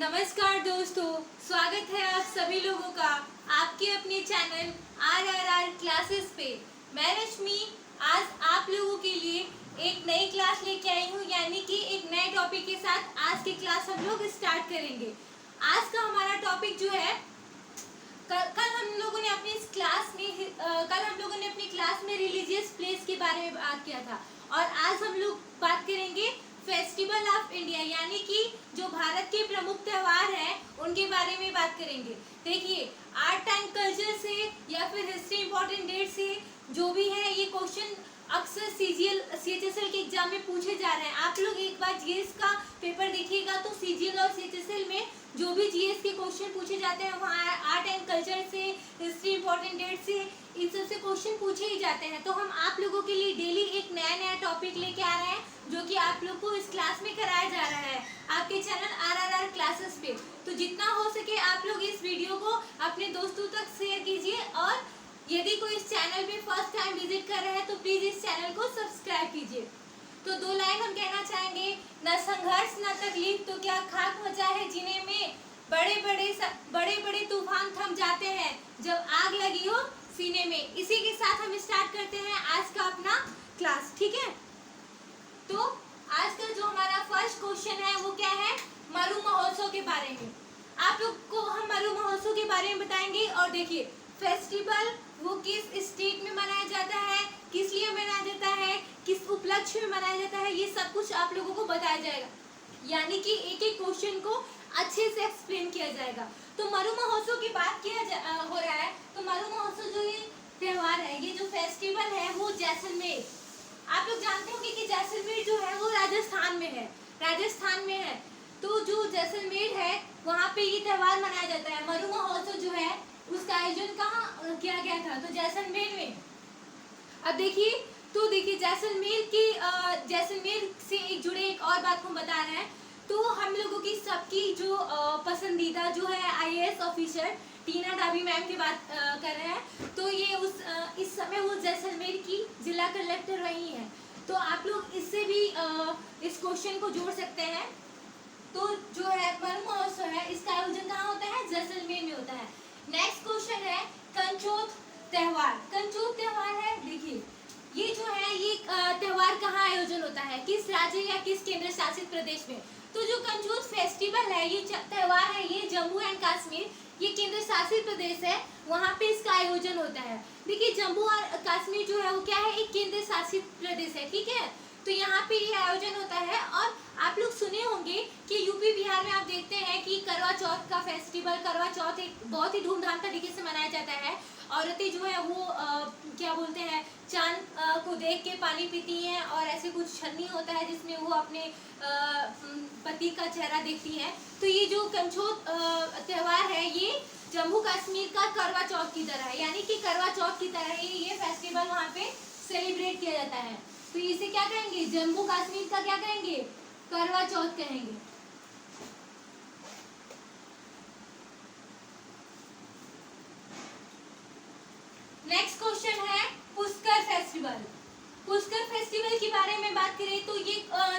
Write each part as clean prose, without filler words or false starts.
नमस्कार दोस्तों, स्वागत है आप सभी लोगों का आपके अपने चैनल RRR क्लासेस पे। मैं रश्मि आज आप लोगों के लिए एक नई क्लास लेके आई हूँ, यानी कि एक नए टॉपिक के साथ आज की क्लास हम लोग स्टार्ट करेंगे। आज का हमारा टॉपिक जो है, कल हम लोगों ने अपनी क्लास में रिलीजियस प्लेस के बारे में बात किया था और आज हम लोग बात करेंगे फेस्टिवल ऑफ इंडिया, यानी कि जो भारत के प्रमुख त्योहार हैं उनके बारे में बात करेंगे। देखिए, आर्ट एंड कल्चर से या फिर हिस्ट्री इंपॉर्टेंट डेट से जो भी है, ये क्वेश्चन अक्सर CHSL के एग्जाम में पूछे जा रहे हैं। आप लोग एक बार जीएस का पेपर देखिएगा तो CGL और CHSL में जो भी जीएस के क्वेश्चन पूछे जाते हैं वहाँ आर्ट एंड कल्चर से, हिस्ट्री इंपॉर्टेंट डेट से, इन सब से क्वेश्चन पूछे ही जाते हैं। तो हम आप लोगों के लिए डेली एक नया नया टॉपिक लेके आ रहे हैं जो कि आप लोग को इस क्लास में कराया जा रहा है आपके चैनल RRR क्लासेस पे। तो जितना हो सके आप लोग इस वीडियो को अपने दोस्तों तक शेयर कीजिए और यदि कोई इस चैनल पे फर्स्ट टाइम विजिट कर रहे हैं तो प्लीज इस चैनल को सब्सक्राइब कीजिए। तो 2 लाइन हम कहना चाहेंगे, न संघर्ष न तकलीफ तो क्या खाक मचा है जीने में, बड़े बड़े तूफान थम जाते हैं जब आग लगी हो सीने में। इसी के साथ हम स्टार्ट करते हैं आज का अपना क्लास, ठीक है। तो आज का जो हमारा फर्स्ट क्वेश्चन है वो क्या है, मरु महोत्सव के बारे में। आप लोग को हम मरु महोत्सव के बारे में बताएंगे। और देखिए, फेस्टिवल वो किस स्टेट में मनाया जाता है, किस लिए मनाया जाता है, किस उपलक्ष्य में मनाया जाता है, ये सब कुछ आप लोगों को बताया जाएगा, यानी कि एक एक क्वेश्चन को अच्छे से एक्सप्लेन किया जाएगा। तो मरु महोत्सव की बात हो रहा है, तो मरु महोत्सव जो ये त्योहार है, ये जो फेस्टिवल है वो जैसलमेर, आप लोग जानते होंगे कि जैसलमेर जो है वो राजस्थान में है। तो जो जैसलमेर है वहाँ पे ये त्योहार मनाया जाता है। मरु महोत्सव जो है उसका आयोजन कहाँ किया गया था, तो जैसलमेर में। अब देखिए जैसलमेर से एक जुड़े एक और बात हम बता रहे हैं। तो हम लोगों की सबकी जो पसंदीदा जो है IAS ऑफिसर टीना डाबी मैम की बात कर रहे हैं। तो ये इस समय वो जैसलमेर की जिला कलेक्टर रही हैं। तो आप लोग इससे भी इस क्वेश्चन को जोड़ सकते हैं। तो जो है मरु महोत्सव है, इसका आयोजन कहाँ होता है, जैसलमेर में होता है। नेक्स्ट क्वेश्चन है कंचोत त्योहार है। देखिए, ये जो है ये त्योहार कहाँ आयोजन होता है, किस राज्य या किस केंद्र शासित प्रदेश में। तो जो कंचोत फेस्टिवल है, ये त्योहार है, ये जम्मू एंड कश्मीर, ये केंद्र शासित प्रदेश है, वहाँ पे इसका आयोजन होता है। देखिए, जम्मू और कश्मीर जो है वो क्या है, एक केंद्र शासित प्रदेश है, ठीक है। तो यहाँ पे ये आयोजन होता है। और आप लोग सुने होंगे कि यूपी बिहार में आप देखते हैं कि करवा चौथ का फेस्टिवल, करवा चौथ एक बहुत ही धूमधाम तरीके से मनाया जाता है। औरतें जो है वो क्या बोलते हैं, चांद को देख के पानी पीती हैं और ऐसे कुछ छन्नी होता है जिसमें वो अपने पति का चेहरा देखती हैं। तो ये जो कंचोत त्योहार है ये जम्मू कश्मीर का करवा चौथ की तरह है, यानी कि करवा चौथ की तरह ही ये फेस्टिवल वहाँ पे सेलिब्रेट किया जाता है। तो इसे क्या कहेंगे, जम्मू कश्मीर का क्या कहेंगे, करवा चौथ कहेंगे। नेक्स्ट क्वेश्चन है पुष्कर फेस्टिवल के बारे में बात करें तो ये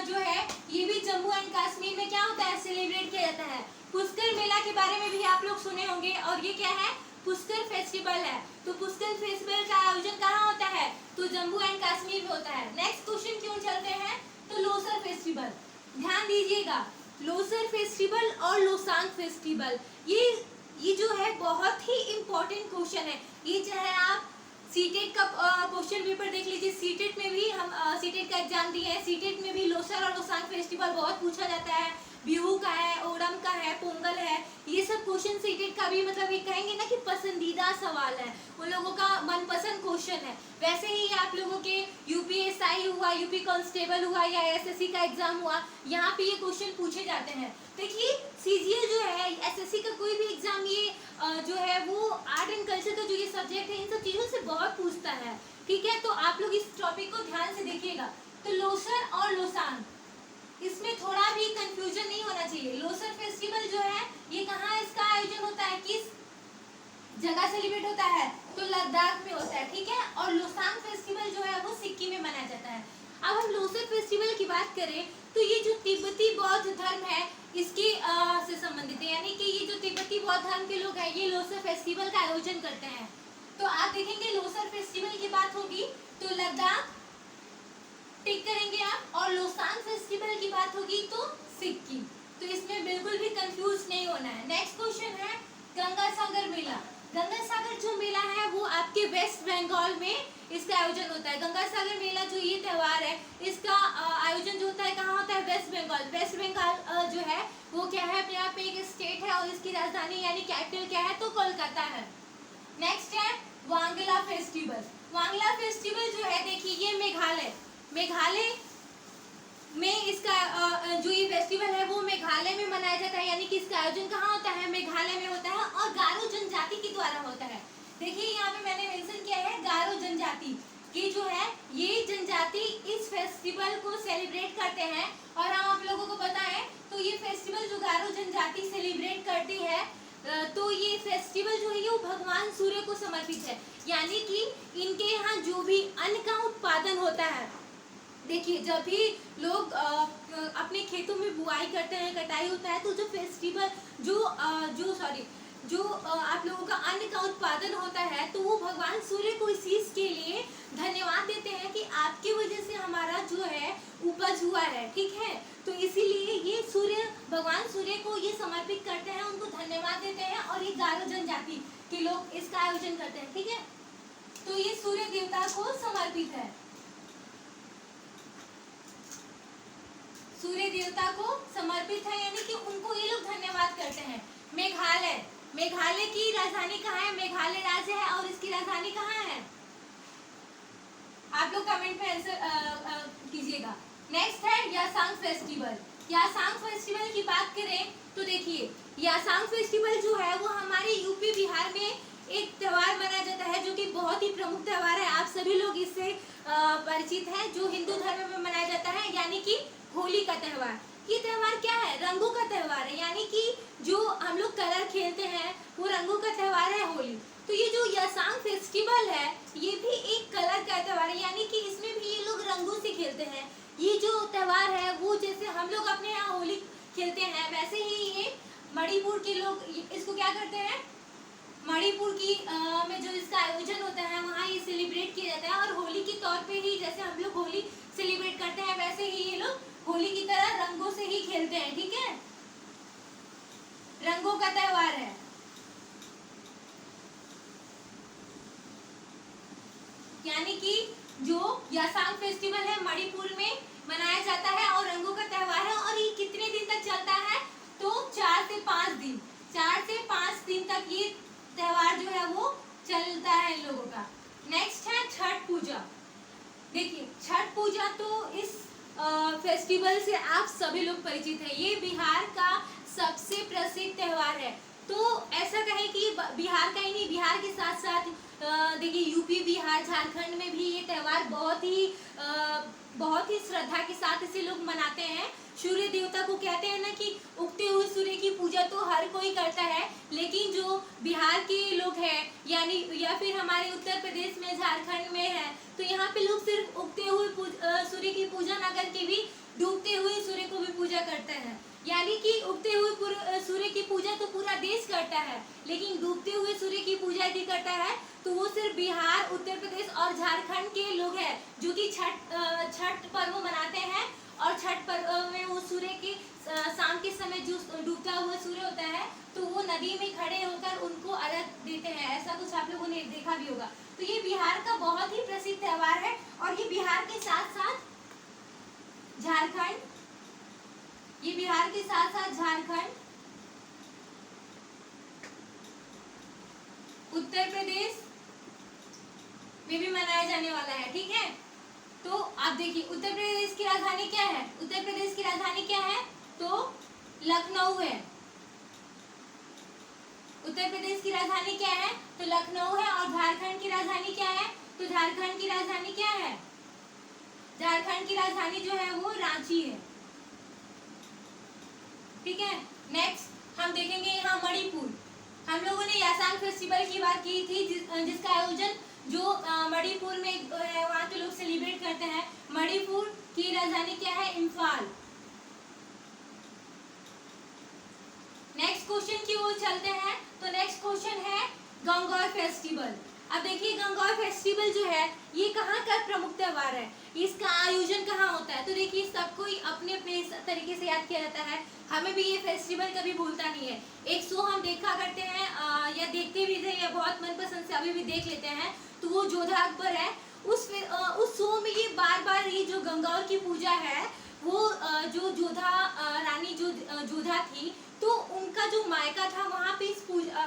जो है ये भी जम्मू एंड कश्मीर में क्या होता है, सेलिब्रेट किया जाता है। पुष्कर मेला के बारे में भी आप लोग सुने होंगे और ये क्या है, पुष्कर फेस्टिवल है। तो पुष्कर फेस्टिवल का आयोजन कहाँ होता है, तो जम्मू एंड कश्मीर में होता है। नेक्स्ट क्वेश्चन क्यों चलते हैं, तो लोसर फेस्टिवल, ध्यान दीजिएगा, लोसर फेस्टिवल और लोसांग फेस्टिवल, ये जो है बहुत ही इम्पोर्टेंट क्वेश्चन है। ये चाहे आप सीटेट का क्वेश्चन पेपर देख लीजिए, सीटेट में भी हम सीटेट का एग्जाम दिए हैं, सीटेट में भी लोसर और लोसांग फेस्टिवल बहुत पूछा जाता है। बिहू का है, ओणम का है, पोंगल है, ये सब क्वेश्चन सीटेट का भी मतलब ये कहेंगे ना कि पसंदीदा सवाल है, उन लोगों का मनपसंद क्वेश्चन है। वैसे ही आप लोगों के UPSI हुआ, यूपी कांस्टेबल हुआ या SSC का एग्जाम हुआ, यहाँ पे ये क्वेश्चन पूछे जाते हैं। देखिए, CGL जो है, SSC का कोई भी एग्जाम ये जो है वो आर्ट एंड कल्चर का जो ये सब्जेक्ट है, इन सब चीज़ों से बहुत पूछता है, ठीक है। तो आप लोग इस टॉपिक को ध्यान से देखिएगा। तो लोसर और लोसांग, इसमें थोड़ा भी कंफ्यूजन नहीं होना चाहिए। लोसर फेस्टिवल जो है ये कहाँ इसका आयोजन होता है, किस जगह सेलिब्रेट होता है, तो लद्दाख में होता है, ठीक है। और लोसांग फेस्टिवल जो है वो सिक्किम में मनाया जाता है। अब हम लोसर फेस्टिवल की बात करें तो ये जो तिब्बती बौद्ध धर्म है इसकी से संबंधित यानी कि ये जो तिब्बती बौद्ध धर्म के लोग हैं ये लोसर फेस्टिवल का आयोजन करते हैं। तो आप देखेंगे लोसर फेस्टिवल की बात होगी तो लद्दाख टिक करेंगे आप, और लोसांग फेस्टिवल की बात होगी तो सिक्किम। तो इसमें बिल्कुल भी कंफ्यूज नहीं होना है। नेक्स्ट क्वेश्चन है गंगा सागर मेला। गंगा सागर जो मेला है वो आपके वेस्ट बंगाल में इसका आयोजन होता है। गंगा सागर मेला जो ये त्यौहार है इसका आयोजन जो होता है कहाँ होता है? वेस्ट बंगाल। वेस्ट बंगाल जो है वो क्या है? अपने आप में एक स्टेट है और इसकी राजधानी यानी कैपिटल क्या है? तो कोलकाता है। नेक्स्ट है वांगला फेस्टिवल। वांगला फेस्टिवल जो है देखिए ये मेघालय में इसका जो ये फेस्टिवल है वो मेघालय में मनाया जाता है, यानी कि इसका आयोजन कहाँ होता है? मेघालय में होता है और गारो जनजाति के द्वारा होता है। देखिए यहाँ पे मैंने मेंशन किया है गारो जनजाति की जो है ये जनजाति इस फेस्टिवल को सेलिब्रेट करते हैं। और हम आप लोगों को पता है तो ये फेस्टिवल जो गारो जनजाति सेलिब्रेट करती है तो ये फेस्टिवल जो है वो भगवान सूर्य को समर्पित है, यानी कि इनके यहाँ जो भी अन्न का उत्पादन होता है, देखिए जब भी लोग अपने खेतों में बुआई करते हैं, कटाई होता है, तो जो फेस्टिवल जो आप लोगों का अन्न का उत्पादन होता है तो वो भगवान सूर्य को इस चीज के लिए धन्यवाद देते हैं कि आपकी वजह से हमारा जो है उपज हुआ है, ठीक है। तो इसीलिए ये भगवान सूर्य को ये समर्पित करते हैं, उनको धन्यवाद देते हैं और ये गारो जनजाति के लोग इसका आयोजन करते हैं, ठीक है। तो ये सूर्य देवता को समर्पित है, सूर्य देवता को समर्पित है, यानी कि उनको ये लोग धन्यवाद करते हैं। मेघालय की राजधानी कहाँ है? मेघालय राज्य है और इसकी राजधानी कहाँ है? आप लोग कमेंट में आंसर कीजिएगा। नेक्स्ट है यासांग फेस्टिवल। यासांग फेस्टिवल की बात करें तो देखिए यासांग फेस्टिवल जो है वो हमारे यूपी बिहार में एक त्यौहार मनाया जाता है जो कि बहुत ही प्रमुख त्यौहार है। आप सभी लोग इससे परिचित हैं, जो हिंदू धर्म में मनाया जाता है, यानी कि होली का त्यौहार। ये त्यौहार क्या है? रंगों का त्यौहार है, यानी कि जो हम लोग कलर खेलते हैं वो रंगों का त्यौहार है होली। तो ये जो यासांग फेस्टिवल है ये भी एक कलर का त्यौहार है, यानी कि इसमें भी ये लोग रंगों से खेलते हैं। ये जो त्यौहार है वो जैसे हम लोग अपने यहाँ होली खेलते हैं वैसे ही ये मणिपुर के लोग इसको क्या करते हैं? मणिपुर की में जो इसका आयोजन होता है वहाँ ये सेलिब्रेट किया जाता है और होली के तौर पे ही जैसे हम लोग होली सेलिब्रेट करते हैं वैसे ही ये लोग होली की तरह रंगों से ही खेलते हैं, ठीक है। रंगों का त्यौहार है। यानी कि जो यासांग फेस्टिवल है मणिपुर में मनाया जाता है और रंगों का त्यौहार है, और ये कितने दिन तक चलता है? तो 4 से 5 दिन, 4 से 5 दिन तक ये त्यौहार जो है वो चलता है इन लोगों का। नेक्स्ट है छठ पूजा। देखिए छठ पूजा तो इस फेस्टिवल से आप सभी लोग परिचित हैं। ये बिहार का सबसे प्रसिद्ध त्यौहार है। तो ऐसा कहें कि बिहार का ही नहीं, बिहार के साथ साथ देखिए यूपी, बिहार, झारखंड में भी ये त्यौहार बहुत ही श्रद्धा के साथ इसे लोग मनाते हैं। सूर्य देवता को कहते हैं ना कि उगते हुए सूर्य की पूजा तो हर कोई करता है, लेकिन जो बिहार के लोग हैं यानी या फिर हमारे उत्तर प्रदेश में, झारखंड में है, तो यहाँ पे लोग सिर्फ उगते हुए सूर्य की पूजा ना करके भी डूबते हुए सूर्य को भी पूजा करते हैं। यानी कि उगते हुए सूर्य की पूजा तो पूरा देश करता है, लेकिन डूबते हुए सूर्य की पूजा यदि करता है तो वो सिर्फ बिहार, उत्तर प्रदेश और झारखंड के लोग हैं जो कि छठ पर्व मनाते हैं। और छठ पर्व में वो सूर्य की शाम के समय जो डूबता हुआ सूर्य होता है तो वो नदी में खड़े होकर उनको अर्घ देते हैं। ऐसा कुछ आप लोगों ने देखा भी होगा। तो ये बिहार का बहुत ही प्रसिद्ध त्यौहार है और ये बिहार के साथ साथ झारखंड, ये बिहार के साथ साथ झारखंड, उत्तर प्रदेश में भी मनाया जाने वाला है, ठीक है। तो आप देखिए उत्तर प्रदेश की राजधानी क्या है? उत्तर प्रदेश की राजधानी क्या है? तो लखनऊ है। उत्तर प्रदेश की राजधानी क्या है? तो लखनऊ है। और झारखंड की राजधानी क्या है? तो झारखंड की राजधानी क्या है? झारखंड की राजधानी जो है वो रांची है, ठीक है। नेक्स्ट हम देखेंगे यहाँ मणिपुर। हम लोगों ने यासांग फेस्टिवल की बात की थी जिसका आयोजन जो मणिपुर में वहाँ के लोग सेलिब्रेट करते हैं। मणिपुर की राजधानी क्या है? इम्फाल। नेक्स्ट क्वेश्चन की ओर चलते हैं। तो नेक्स्ट क्वेश्चन है गंगौर फेस्टिवल। अब देखिए गंगौर फेस्टिवल जो है ये कहाँ का प्रमुख त्योहार है, इसका आयोजन कहाँ होता है। तो देखिए सबको अपने अपने तरीके से याद किया जाता है, हमें भी ये फेस्टिवल कभी भूलता नहीं है। एक शो हम देखा करते हैं या देखते भी थे या बहुत मनपसंद से अभी भी देख लेते हैं, तो वो जोधा अकबर है। उस शो में ये बार बार ये जो गंगौर की पूजा है वो जो जोधा रानी जो जोधा थी तो उनका जो मायका था वहाँ पे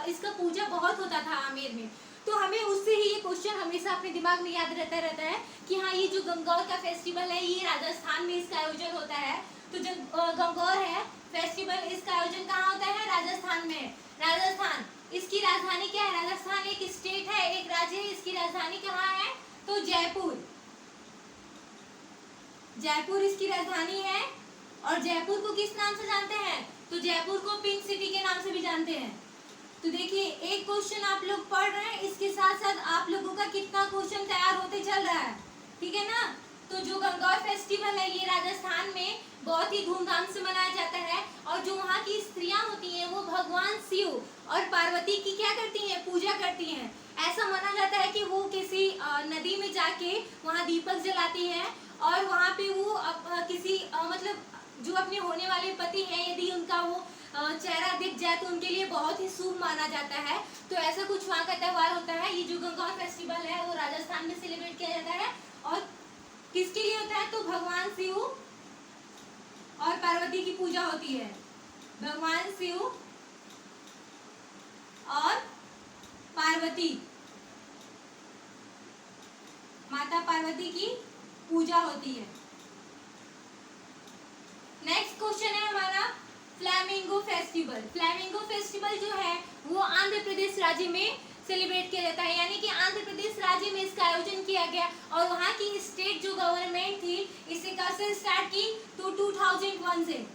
इसका पूजा बहुत होता था आमेर में। तो हमें उससे ही ये क्वेश्चन हमेशा अपने दिमाग में याद रहता है कि हाँ ये जो गंगौर का फेस्टिवल है ये राजस्थान में इसका आयोजन होता है। तो जो गंगौर है फेस्टिवल इसका आयोजन कहाँ होता है, राजस्थान में है। राजस्थान, इसकी राजधानी क्या है, राजस्थान एक स्टेट है, एक राज्य है, इसकी राजधानी कहाँ है, तो जयपुर। जयपुर इसकी राजधानी है। और जयपुर को किस नाम से जानते हैं, तो जयपुर को पिंक सिटी के नाम से भी जानते हैं। तो देखिए एक क्वेश्चन आप लोग पढ़ रहे हैं, इसके साथ साथ आप लोगों का कितना क्वेश्चन तैयार होते चल रहा है, ठीक है ना। तो जो गंगौर फेस्टिवल है ये राजस्थान में बहुत ही धूमधाम से मनाया जाता है। और जो वहाँ की स्त्रियां होती हैं वो भगवान शिव और पार्वती की क्या करती हैं, पूजा करती हैं। ऐसा माना जाता है कि वो किसी नदी में जाके वहाँ दीपक जलाती हैं और वहाँ पे वो किसी मतलब जो अपने होने वाले पति हैं यदि उनका वो चेहरा दिख जाए तो उनके लिए बहुत ही शुभ माना जाता है। तो ऐसा कुछ वहाँ का त्योहार होता है। ये जो गंगौर फेस्टिवल है वो राजस्थान में सेलिब्रेट किया जाता है और किसके लिए होता है, तो भगवान शिव और पार्वती की पूजा होती है। भगवान शिव और पार्वती, माता पार्वती की पूजा होती है। नेक्स्ट क्वेश्चन है हमारा फ्लैमिंगो फेस्टिवल। फ्लैमिंगो फेस्टिवल जो है वो आंध्र प्रदेश राज्य में सेलिब्रेट किया जाता है, यानी कि आंध्र प्रदेश राज्य में इसका आयोजन किया गया। और वहाँ की स्टेट जो गवर्नमेंट थी इसे कब से स्टार्ट की, तो 2001 से।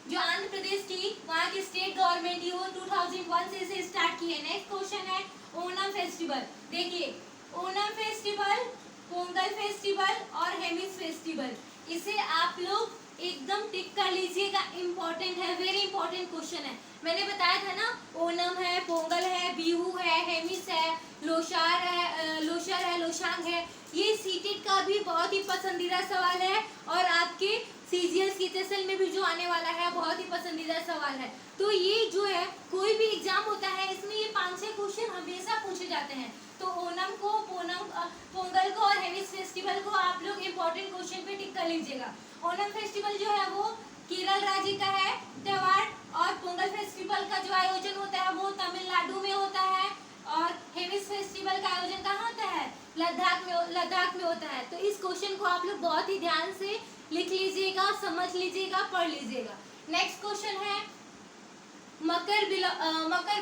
जो आंध्र प्रदेश की वहाँ की स्टेट गवर्नमेंट थी वो 2001 से इसे स्टार्ट की है। नेक्स्ट क्वेश्चन है ओणम फेस्टिवल। देखिए ओणम फेस्टिवल, पोंगल फेस्टिवल और हेमिस फेस्टिवल, इसे आप लोग एकदम टिक कर लीजिएगा, इंपॉर्टेंट है, वेरी इंपॉर्टेंट क्वेश्चन है। मैंने बताया था ना ओणम है, पोंगल है, बिहू है, हेमिस है, लोसार है, लोसांग है। ये सीटेट का भी बहुत ही पसंदीदा सवाल है और आपके सीजीएल सीटेसल में भी जो आने वाला है बहुत ही पसंदीदा सवाल है। तो ये जो है कोई भी एग्जाम होता है इसमें ये 5-6 क्वेश्चन हमेशा पूछे जाते हैं। तो ओणम को, पोंगल को और हेमिस फेस्टिवल को आप लोग इम्पोर्टेंट क्वेश्चन पे टिक कर लीजिएगा। ओणम फेस्टिवल जो है वो केरल राज्य का है त्योहार और पोंगल फेस्टिवल का जो आयोजन होता है वो तमिलनाडु में होता है और हेमिस फेस्टिवल का आयोजन कहाँ होता है, लद्दाख में होता है। तो इस क्वेश्चन को आप लोग बहुत ही ध्यान से लिख लीजिएगा, समझ लीजिएगा, पढ़ लीजिएगा। नेक्स्ट क्वेश्चन है मकर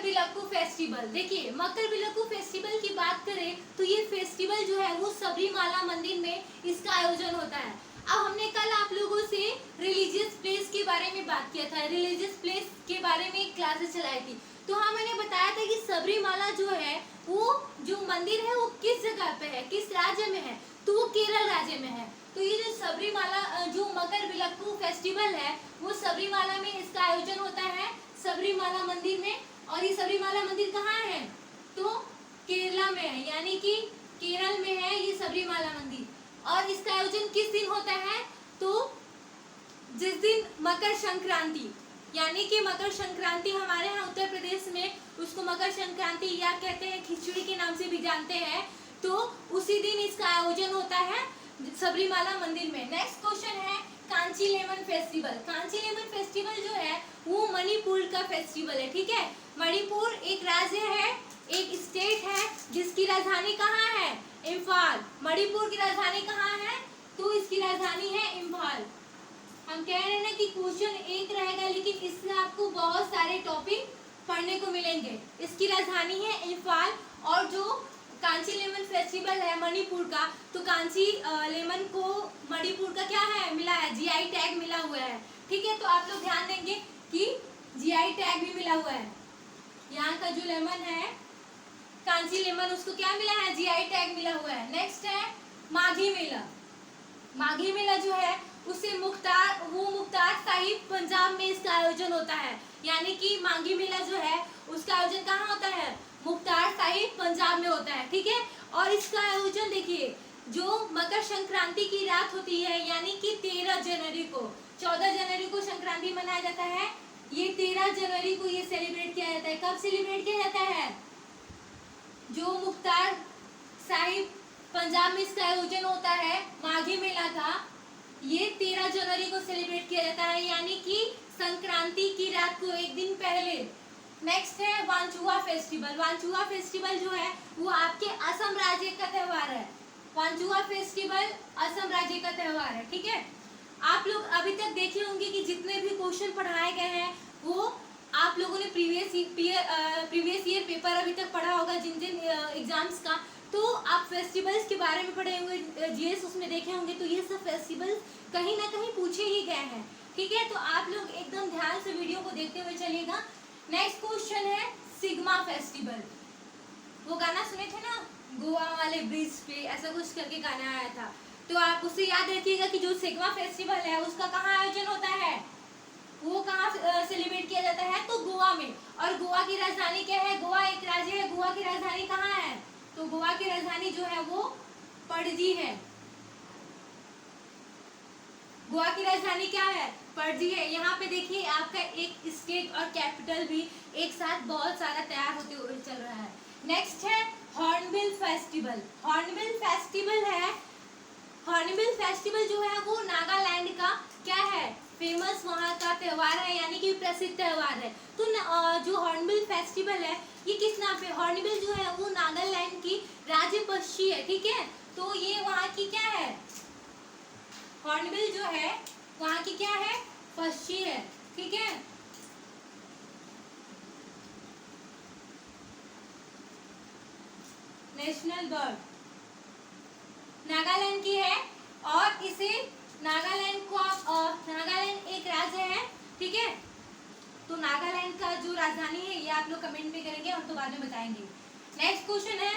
बिलक्कू फेस्टिवल। देखिए मकर बिलक्कू फेस्टिवल की बात करें तो ये फेस्टिवल जो है वो सबरीमाला मंदिर में इसका आयोजन होता है। अब हमने कल आप लोगों से रिलीजियस प्लेस के बारे में बात किया था, रिलीजियस प्लेस के बारे में क्लासेस चलाई थी। तो हाँ मैंने बताया था कि सबरीमाला जो है वो जो मंदिर है वो किस जगह पे है, किस राज्य में है, तो वो केरल राज्य में है। तो ये जो सबरीमाला जो मकर बिलक्कू फेस्टिवल है वो सबरीमाला में इसका आयोजन होता है, सबरीमाला मंदिर में। और ये सबरीमाला मंदिर कहाँ है, तो केरला में है, यानी कि केरल में है ये सबरीमाला मंदिर। और इसका आयोजन किस दिन होता है, तो जिस दिन मकर संक्रांति, यानी कि मकर संक्रांति हमारे यहाँ उत्तर प्रदेश में उसको मकर संक्रांति या कहते हैं खिचड़ी के नाम से भी जानते हैं। तो उसी दिन इसका आयोजन होता है सबरीमाला मंदिर में। नेक्स्ट क्वेश्चन है Kanchi lemon festival. Kanchi lemon festival जो है वो मणिपुर का फेस्टिवल है, ठीक है। मणिपुर एक राज्य है, एक स्टेट है जिसकी राजधानी कहाँ है, इम्फाल। मणिपुर की राजधानी कहाँ है, तो इसकी राजधानी है इम्फाल। हम कह रहे हैं ना कि क्वेश्चन एक रहेगा लेकिन इससे आपको बहुत सारे टॉपिक पढ़ने को मिलेंगे। इसकी राजधानी है इम्फाल। और जो कांची लेमन फेस्टिवल है मणिपुर का, तो कांची लेमन को मणिपुर का क्या है, मिला है, जीआई टैग मिला हुआ है, ठीक है। तो आप लोग ध्यान देंगे कि जीआई टैग भी मिला हुआ है। यहाँ का जो लेमन है कांची लेमन उसको क्या मिला है, जीआई टैग मिला हुआ है। नेक्स्ट है माघी मेला। माघी मेला जो है उसे मुख्तार साहिब पंजाब पंजाब में इसका आयोजन होता है, यानी कि मांगी मेला जो है उसका आयोजन कहाँ होता है, मुख्तार साहिब पंजाब में होता है, ठीक है। और इसका आयोजन देखिए, जो मकर संक्रांति की रात होती है यानी कि 13 जनवरी को, 14 जनवरी को संक्रांति मनाया जाता है, ये 13 जनवरी को ये सेलिब्रेट किया जाता है। कब सेलिब्रेट किया जाता है, जो मुख्तार साहिब पंजाब में इसका आयोजन होता है माघी मेला का, ये 13 जनवरी को सेलिब्रेट किया जाता है, यानी कि संक्रांति की रात को एक दिन पहले। नेक्स्ट है वांचुआ फेस्टिवल। वांचुआ फेस्टिवल जो है वो आपके असम राज्य का त्योहार है। वांचुआ फेस्टिवल असम राज्य का त्योहार है, ठीक है। आप लोग अभी तक देखे होंगे कि जितने भी क्वेश्चन पढ़ाए गए हैं वो आप लोगों ने प्रीवियस ईयर पेपर अभी तक पढ़ा होगा जिन जिन एग्जाम्स का, तो आप फेस्टिवल्स के बारे में पढ़े होंगे, जीएस उसमें देखे होंगे, तो ये सब फेस्टिवल्स कहीं ना कहीं पूछे ही गए हैं, ठीक है। तो आप लोग एकदम ध्यान से वीडियो को देखते हुए चलिएगा। नेक्स्ट क्वेश्चन है सिग्मा फेस्टिवल। वो गाना सुने थे ना, गोवा वाले ब्रिज पे ऐसा कुछ करके गाना आया था, तो आप उसे याद रखिएगा कि जो सिग्मा फेस्टिवल है उसका कहाँ आयोजन होता है, वो कहाँ सेलिब्रेट किया जाता है, तो गोवा में। और गोवा की राजधानी क्या है, गोवा एक राज्य है, गोवा की राजधानी कहाँ है, तो गोवा की राजधानी जो है वो पणजी है। गोवा की राजधानी क्या है, पणजी है। यहाँ पे देखिए आपका एक स्टेट और कैपिटल भी एक साथ बहुत सारा तैयार होते हुए चल रहा है। नेक्स्ट है हॉर्नबिल फेस्टिवल। हॉर्नबिल फेस्टिवल है, हॉर्नबिल फेस्टिवल जो है वो नागालैंड का क्या है, फेमस वहाँ का त्योहार है, यानी कि प्रसिद्ध त्योहार है। तो जो हॉर्नबिल फेस्टिवल है ये किस नाम पे, हॉर्नबिल जो है वो नागालैंड की राज्य पक्षी है, ठीक है। तो ये वहाँ की क्या है, हॉर्नबिल जो है वहाँ की क्या है, पक्षी है, ठीक है। नेशनल बर्ड नागालैंड की है, और इसे नागालैंड को नागालैंड एक राज्य है, ठीक है। तो नागालैंड का जो राजधानी है ये आप लोग कमेंट में करेंगे, हम तो बाद में बताएंगे। नेक्स्ट क्वेश्चन है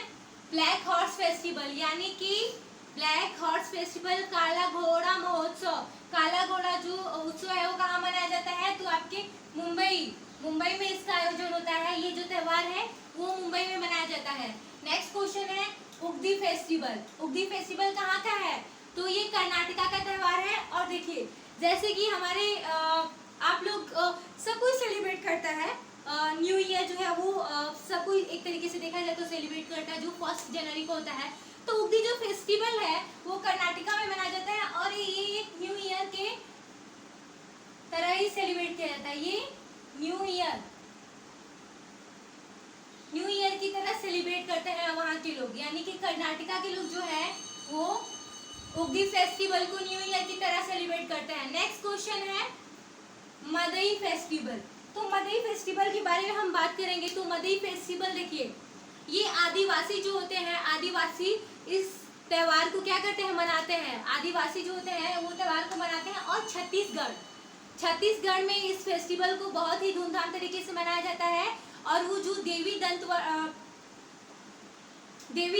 ब्लैक हॉर्स फेस्टिवल, यानी कि ब्लैक हॉर्स फेस्टिवल, काला घोड़ा महोत्सव। काला घोड़ा जो उत्सव है वो कहाँ मनाया जाता है, तो आपके मुंबई में इसका आयोजन होता है। ये जो त्योहार है वो मुंबई में मनाया जाता है। नेक्स्ट क्वेश्चन है उगदी फेस्टिवल। उगदी फेस्टिवल कहाँ का है, तो ये कर्नाटका का त्योहार है। और देखिए जैसे कि हमारे आप लोग सब कोई सेलिब्रेट करता है न्यू ईयर जो है वो सब कोई एक तरीके से देखा जाए तो सेलिब्रेट करता है, जो 1 जनवरी को होता है। तो उगदी जो फेस्टिवल है वो कर्नाटका में मनाया जाता है, और ये एक न्यू ईयर के तरह ही सेलिब्रेट किया जाता है। ये न्यू ईयर की तरह सेलिब्रेट करते हैं वहाँ के लोग, यानी कि कर्नाटका के लोग जो है वो उगदी फेस्टिवल को न्यू ईयर की तरह सेलिब्रेट करते हैं। नेक्स्ट क्वेश्चन है मदई फेस्टिवल। तो मदई फेस्टिवल के बारे में हम बात करेंगे। तो मदई फेस्टिवल देखिए, ये आदिवासी जो होते हैं, आदिवासी इस त्योहार को क्या करते हैं, मनाते हैं। आदिवासी जो होते हैं वो त्योहार को मनाते हैं। और छत्तीसगढ़ में इस फेस्टिवल को बहुत ही धूमधाम तरीके से मनाया जाता है। और वो जो देवी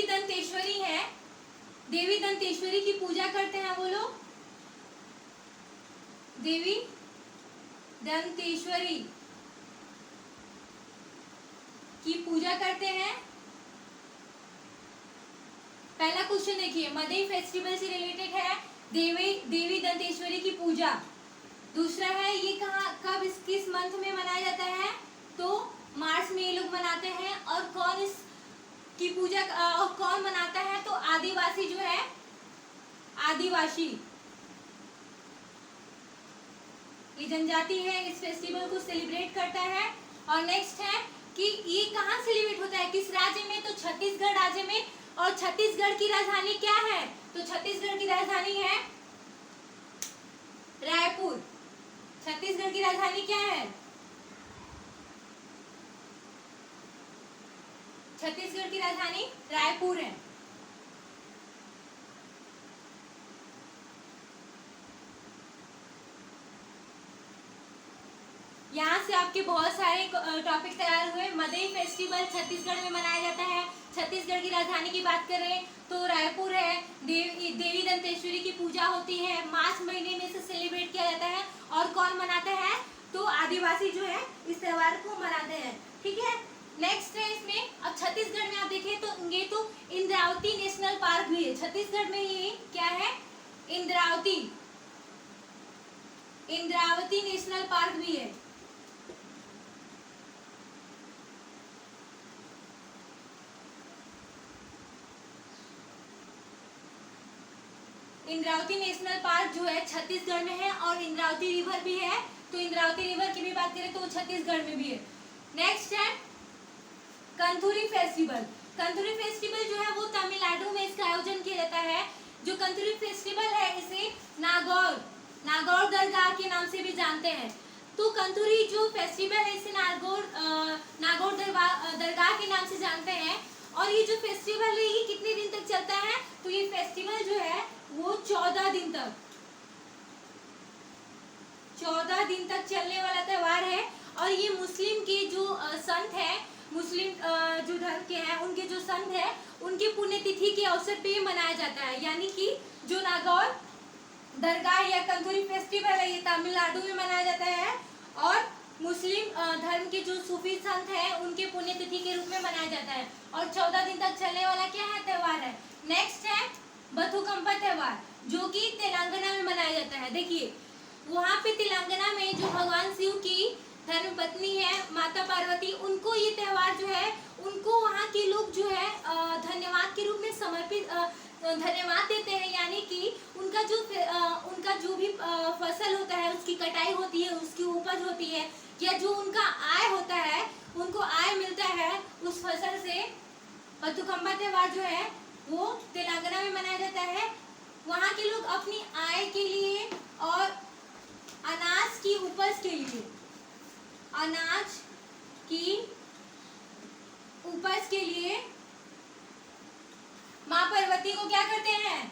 दंतेश्वरी है, देवी दंतेश्वरी की पूजा करते हैं वो लोग, देवी दंतेश्वरी की पूजा करते हैं। पहला क्वेश्चन देखिए, मदई फेस्टिवल से रिलेटेड है देवी दंतेश्वरी की पूजा। दूसरा है ये कब किस मंथ में मनाया जाता है, तो मार्च में ये लोग मनाते हैं। और कौन इसकी पूजा और कौन मनाता है, तो आदिवासी जो है, आदिवासी ये जनजाति है इस फेस्टिवल को सेलिब्रेट करता है। और नेक्स्ट है कि ये कहाँ सेलिब्रेट होता है, किस राज्य में, तो छत्तीसगढ़ राज्य में। और छत्तीसगढ़ की राजधानी क्या है, तो छत्तीसगढ़ की राजधानी है रायपुर। छत्तीसगढ़ की राजधानी क्या है, छत्तीसगढ़ की राजधानी रायपुर है। यहाँ से आपके बहुत सारे टॉपिक तैयार हुए। मदई फेस्टिवल छत्तीसगढ़ में मनाया जाता है। छत्तीसगढ़ की राजधानी की बात करें तो रायपुर है। देवी दंतेश्वरी की पूजा होती है, मार्च महीने में इसे सेलिब्रेट किया जाता है। और कौन मनाता है, आदिवासी जो है इस त्योहार को मनाते हैं, ठीक है। नेक्स्ट है इसमें, अब छत्तीसगढ़ में आप देखें तो ये तो इंद्रावती नेशनल पार्क भी है छत्तीसगढ़ में। ये क्या है, इंद्रावती, इंद्रावती नेशनल पार्क भी है। इंद्रावती नेशनल पार्क जो है छत्तीसगढ़ में है और इंद्रावती रिवर भी है, तो इंद्रावती रिवर की भी बात करें तो वो छत्तीसगढ़ में भी है। नेक्स्ट है कंथुरी फेस्टिवल। कंथुरी फेस्टिवल जो है वो तमिलनाडु में इसका आयोजन किया जाता है। जो कंथुरी फेस्टिवल है इसे नागौर दरगाह के नाम से भी जानते हैं। तो कंथुरी जो फेस्टिवल है इसे नागौर दरगाह के नाम से जानते हैं। और ये जो फेस्टिवल है ये कितने दिन तक चलता है, तो ये फेस्टिवल जो है वो 14 दिन तक चलने वाला त्योहार है। और ये मुस्लिम के जो संत है, मुस्लिम जो धर्म के हैं उनके जो संत है उनकी पुण्यतिथि के अवसर पे मनाया जाता है। यानी कि जो नागौर दरगाह या कंथुरी फेस्टिवल है ये तमिलनाडु में मनाया जाता है और मुस्लिम धर्म के जो सूफी संत हैं उनके पुण्यतिथि के रूप में मनाया जाता है। और 14 दिन तक चलने वाला क्या है, त्योहार है। नेक्स्ट है बथुकम्पा त्योहार, जो कि तेलंगाना में मनाया जाता है। देखिए वहाँ पे तेलंगाना में जो भगवान शिव की धर्म पत्नी है माता पार्वती, उनको ये त्योहार जो है उनको वहाँ के लोग जो है धन्यवाद के रूप में समर्पित धन्यवाद देते हैं। यानी कि उनका जो भी फसल होता है उसकी कटाई होती है, उसकी उपज होती है या जो उनका आय होता है उनको आय मिलता है उस फसल से। बथुकम्पा त्योहार जो है वो तेलंगाना में मनाया जाता है। वहाँ के लोग अपनी आय के लिए और अनाज की उपज के लिए, अनाज की उपज के लिए माँ पार्वती को क्या करते हैं,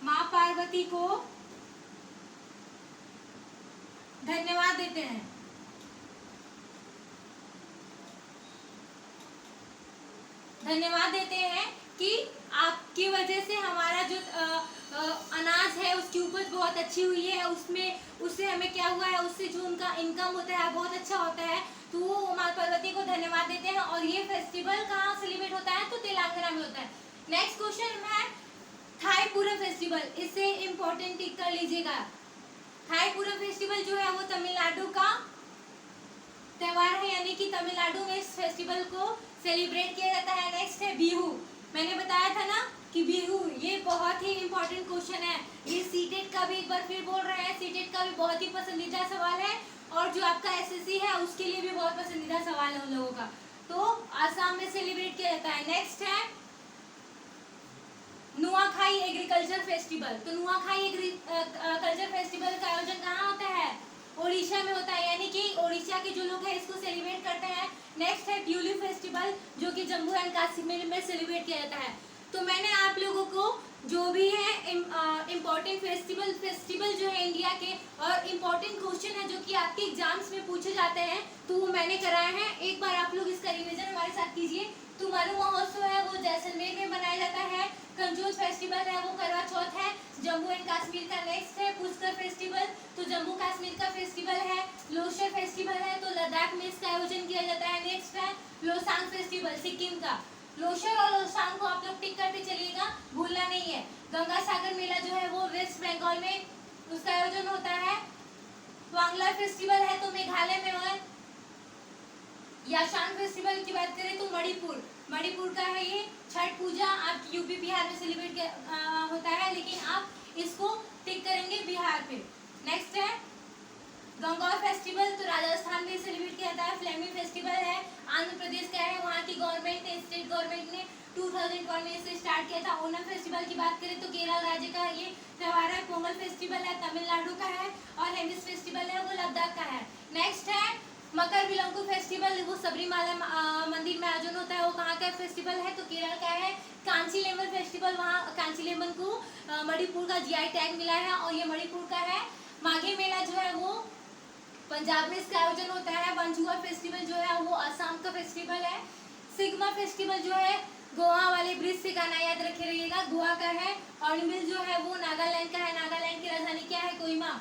माँ पार्वती को धन्यवाद देते हैं। धन्यवाद देते हैं कि आपकी वजह से हमारा जो अनाज है उसकी उपज बहुत अच्छी हुई है, उससे हमें क्या हुआ है, उससे जो उनका इनकम होता है बहुत अच्छा होता है, तो वो माँ पार्वती को धन्यवाद देते हैं। और ये फेस्टिवल कहाँ सेलिब्रेट होता है, तो तेलंगाना में होता है। नेक्स्ट क्वेश्चन है थाई पूरम फेस्टिवल, इसे इम्पोर्टेंट टिक कर लीजिएगा। थाई पूरम फेस्टिवल जो है वो तमिलनाडु का त्योहार है, यानी कि तमिलनाडु में इस फेस्टिवल को सेलिब्रेट किया जाता है। नेक्स्ट है बिहू। मैंने बताया था ना कि बिहू ये बहुत ही इम्पोर्टेंट क्वेश्चन है। ये सीटेट का भी एक बार फिर बोल रहे हैं, सीटेट का भी बहुत ही पसंदीदा सवाल है और जो आपका एसएससी है उसके लिए भी बहुत पसंदीदा सवाल है उन लोगों का। तो आसाम में सेलिब्रेट किया जाता है। नेक्स्ट है नुआखाई एग्रीकल्चर फेस्टिवल। तो नुआखाई कल्चर फेस्टिवल का आयोजन कहाँ होता है, ओडिशा में होता है, यानी कि ओडिशा के जो लोग हैं इसको सेलिब्रेट करते हैं। नेक्स्ट है ट्यूलिप फेस्टिवल, जो कि जम्मू एंड कश्मीर में सेलिब्रेट किया जाता है। तो मैंने आप लोगों को जो भी है इम्पोर्टेंट फेस्टिवल जो है इंडिया के और इम्पोर्टेंट क्वेश्चन है जो कि आपके एग्जाम्स में पूछे जाते हैं, तो वो मैंने कराया है। एक बार आप लोग इसका रिवीजन हमारे साथ कीजिए। तो मरु महोत्सव है वो जैसलमेर में मनाया जाता है। कंजूस फेस्टिवल है वो करवा चौथ है जम्मू एंड कश्मीर का। नेक्स्ट है पुष्कर फेस्टिवल, तो जम्मू कश्मीर का फेस्टिवल है। लोसर फेस्टिवल है तो लद्दाख में इसका आयोजन किया जाता है। नेक्स्ट है लोसांग फेस्टिवल, सिक्किम का। लोसर और लोसांग को आप लोग टिक करते चलिएगा, भूलना नहीं है। गंगा सागर मेला जो है वो वेस्ट बंगाल में उसका आयोजन होता है। वांगला फेस्टिवल है तो मेघालय में। और याशांग फेस्टिवल की बात करें तो मणिपुर का है ये। छठ पूजा आप यूपी बिहार में सेलिब्रेट होता है, लेकिन आप इसको टिक करेंगे बिहार पे। नेक्स्ट है गंगौर फेस्टिवल, तो राजस्थान में सेलिब्रेट किया जाता है। फ्लेमिंग फेस्टिवल है आंध्र प्रदेश का है, वहाँ की गवर्नमेंट ने, स्टेट गवर्नमेंट ने 2001 में इसे स्टार्ट किया था। ओणम फेस्टिवल की बात करें तो केरल राज्य का ये त्योहार है। पोंगल फेस्टिवल है तमिलनाडु का है और हेमिस फेस्टिवल है वो लद्दाख का है। नेक्स्ट है मकर विलंगु फेस्टिवल, वो सबरीमाला मंदिर में आयोजन होता है। वो कहाँ का फेस्टिवल है, तो केरल का है। कांचीलेमन फेस्टिवल, वहाँ कांचीलेमन को मणिपुर का जीआई टैग मिला है और ये मणिपुर का है। माघी मेला जो है वो पंजाब में इसका आयोजन होता है। वंजुआ फेस्टिवल जो है वो असम का फेस्टिवल है। सिग्मा फेस्टिवल जो है गोवा वाले ब्रिज से गाना याद रखे रहिएगा, गोवा का है। हॉर्नबिल जो है वो नागालैंड का है। नागालैंड की राजधानी क्या है? कोहिमा।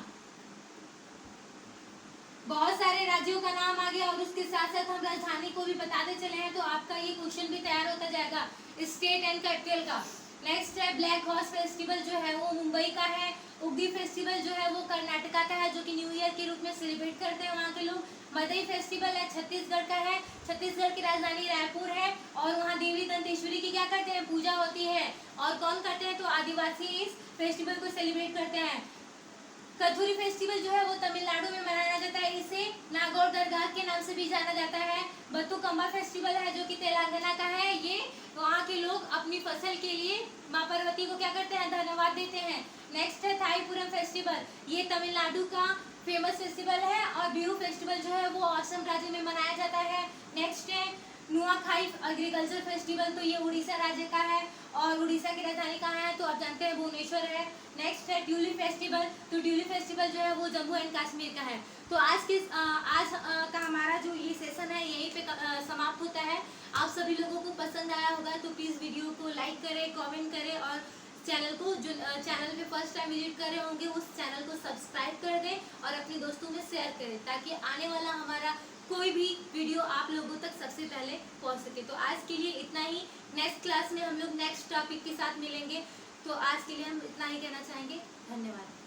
बहुत सारे राज्यों का नाम आ गया और उसके साथ साथ हम राजधानी को भी बताते चले हैं, तो आपका ये क्वेश्चन भी तैयार होता जाएगा स्टेट एंड कैपिटल का। नेक्स्ट है ब्लैक हॉर्स फेस्टिवल जो है वो मुंबई का है। उगड़ी फेस्टिवल जो है वो कर्नाटका का है, जो कि न्यू ईयर के रूप में सेलिब्रेट करते हैं वहाँ के लोग। मदई फेस्टिवल है छत्तीसगढ़ का है। छत्तीसगढ़ की राजधानी रायपुर है और वहाँ देवी दंतेश्वरी की क्या करते हैं? पूजा होती है। और कौन करते हैं? तो आदिवासी इस फेस्टिवल को सेलिब्रेट करते हैं। कथुरी फेस्टिवल जो है वो तमिलनाडु में मनाया जाता है, इसे नागौर दरगाह के नाम से भी जाना जाता है। बतुकम्मा फेस्टिवल है जो कि तेलंगाना का है, ये वहाँ के लोग अपनी फसल के लिए माँ पार्वती को क्या करते हैं? धन्यवाद देते हैं। नेक्स्ट है थाईपुरम फेस्टिवल, ये तमिलनाडु का फेमस फेस्टिवल है। और बिहू फेस्टिवल जो है वो असम राज्य में मनाया जाता है। नेक्स्ट है नुआखाई एग्रीकल्चर फेस्टिवल, तो ये उड़ीसा राज्य का है और उड़ीसा की राजधानी कहाँ है? तो आप जानते हैं भुवनेश्वर है। नेक्स्ट है ट्यूलिप फेस्टिवल, तो ट्यूलिप फेस्टिवल जो है वो जम्मू एंड कश्मीर का है। तो आज का हमारा जो ये सेशन है यहीं पे समाप्त होता है। आप सभी लोगों को पसंद आया होगा तो प्लीज़ वीडियो को लाइक करें, कमेंट करें और चैनल को जो चैनल पे फर्स्ट टाइम विजिट कर रहे होंगे उस चैनल को सब्सक्राइब कर दें और अपने दोस्तों में शेयर करें, ताकि आने वाला हमारा कोई भी वीडियो आप लोगों तक सबसे पहले पहुंच सके। तो आज के लिए इतना ही। नेक्स्ट क्लास में हम लोग नेक्स्ट टॉपिक के साथ मिलेंगे। तो आज के लिए हम इतना ही कहना चाहेंगे। धन्यवाद।